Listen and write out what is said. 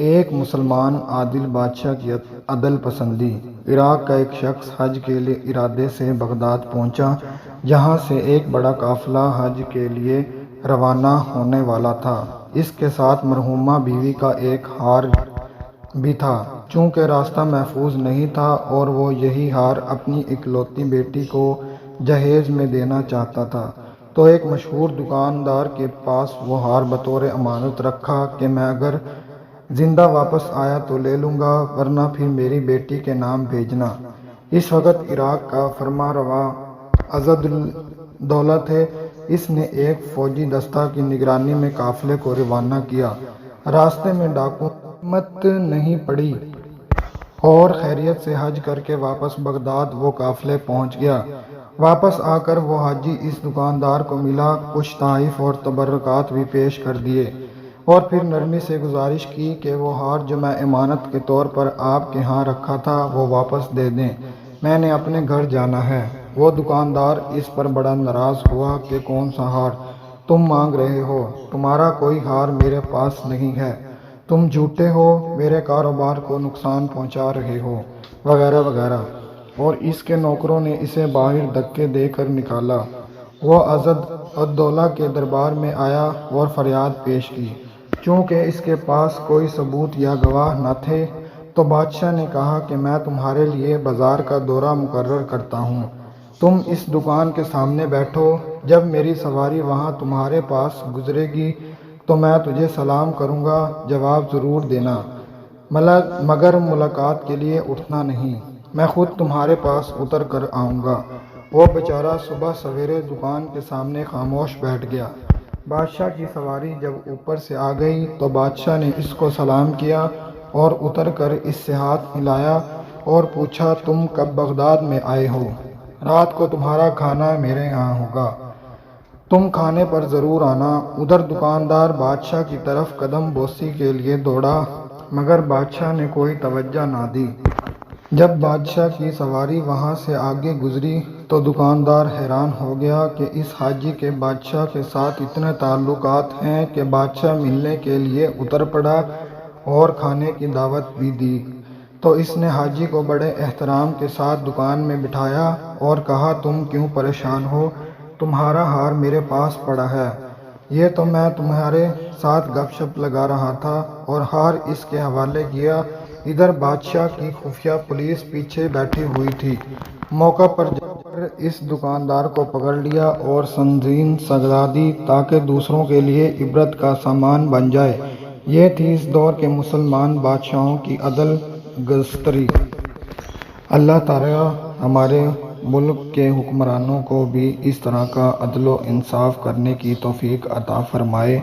ایک مسلمان عادل بادشاہ کی عدل پسندی۔ عراق کا ایک شخص حج کے ارادے سے بغداد پہنچا، جہاں سے ایک بڑا قافلہ حج کے لیے روانہ ہونے والا تھا۔ اس کے ساتھ مرحومہ بیوی کا ایک ہار بھی تھا۔ چونکہ راستہ محفوظ نہیں تھا اور وہ یہی ہار اپنی اکلوتی بیٹی کو جہیز میں دینا چاہتا تھا، تو ایک مشہور دکاندار کے پاس وہ ہار بطور امانت رکھا کہ میں اگر زندہ واپس آیا تو لے لوں گا، ورنہ پھر میری بیٹی کے نام بھیجنا۔ اس وقت عراق کا فرمانروا عضد الدولہ تھے۔ اس نے ایک فوجی دستہ کی نگرانی میں قافلے کو روانہ کیا۔ راستے میں ڈاکوؤں کی ہمت نہیں پڑی اور خیریت سے حج کر کے واپس بغداد وہ قافلے پہنچ گیا۔ واپس آ کر وہ حاجی اس دکاندار کو ملا، کچھ تحائف اور تبرکات بھی پیش کر دیے، اور پھر نرمی سے گزارش کی کہ وہ ہار جو میں امانت کے طور پر آپ کے ہاں رکھا تھا وہ واپس دے دیں، میں نے اپنے گھر جانا ہے۔ وہ دکاندار اس پر بڑا ناراض ہوا کہ کون سا ہار تم مانگ رہے ہو، تمہارا کوئی ہار میرے پاس نہیں ہے، تم جھوٹے ہو، میرے کاروبار کو نقصان پہنچا رہے ہو، وغیرہ وغیرہ، اور اس کے نوکروں نے اسے باہر دھکے دے کر نکالا۔ وہ عضد الدولہ کے دربار میں آیا اور فریاد پیش کی۔ چونکہ اس کے پاس کوئی ثبوت یا گواہ نہ تھے، تو بادشاہ نے کہا کہ میں تمہارے لیے بازار کا دورہ مقرر کرتا ہوں، تم اس دکان کے سامنے بیٹھو، جب میری سواری وہاں تمہارے پاس گزرے گی تو میں تجھے سلام کروں گا، جواب ضرور دینا، مگر ملاقات کے لیے اٹھنا نہیں، میں خود تمہارے پاس اتر کر آؤں گا۔ وہ بیچارہ صبح سویرے دکان کے سامنے خاموش بیٹھ گیا۔ بادشاہ کی سواری جب اوپر سے آ گئی تو بادشاہ نے اس کو سلام کیا اور اتر کر اس سے ہاتھ ملایا اور پوچھا، تم کب بغداد میں آئے ہو؟ رات کو تمہارا کھانا میرے یہاں ہوگا، تم کھانے پر ضرور آنا۔ ادھر دکاندار بادشاہ کی طرف قدم بوسی کے لیے دوڑا، مگر بادشاہ نے کوئی توجہ نہ دی۔ جب بادشاہ کی سواری وہاں سے آگے گزری تو دکاندار حیران ہو گیا کہ اس حاجی کے بادشاہ کے ساتھ اتنے تعلقات ہیں کہ بادشاہ ملنے کے لیے اتر پڑا اور کھانے کی دعوت بھی دی۔ تو اس نے حاجی کو بڑے احترام کے ساتھ دکان میں بٹھایا اور کہا، تم کیوں پریشان ہو؟ تمہارا ہار میرے پاس پڑا ہے، یہ تو میں تمہارے ساتھ گپ شپ لگا رہا تھا اور ہار اس کے حوالے کیا۔ ادھر بادشاہ کی خفیہ پولیس پیچھے بیٹھی ہوئی تھی، موقع پر جا کر اس دکاندار کو پکڑ لیا اور سنگین سزا دی تاکہ دوسروں کے لیے عبرت کا سامان بن جائے۔ یہ تھی اس دور کے مسلمان بادشاہوں کی عدل گستری۔ اللہ تعالیٰ ہمارے ملک کے حکمرانوں کو بھی اس طرح کا عدل و انصاف کرنے کی توفیق عطا فرمائے۔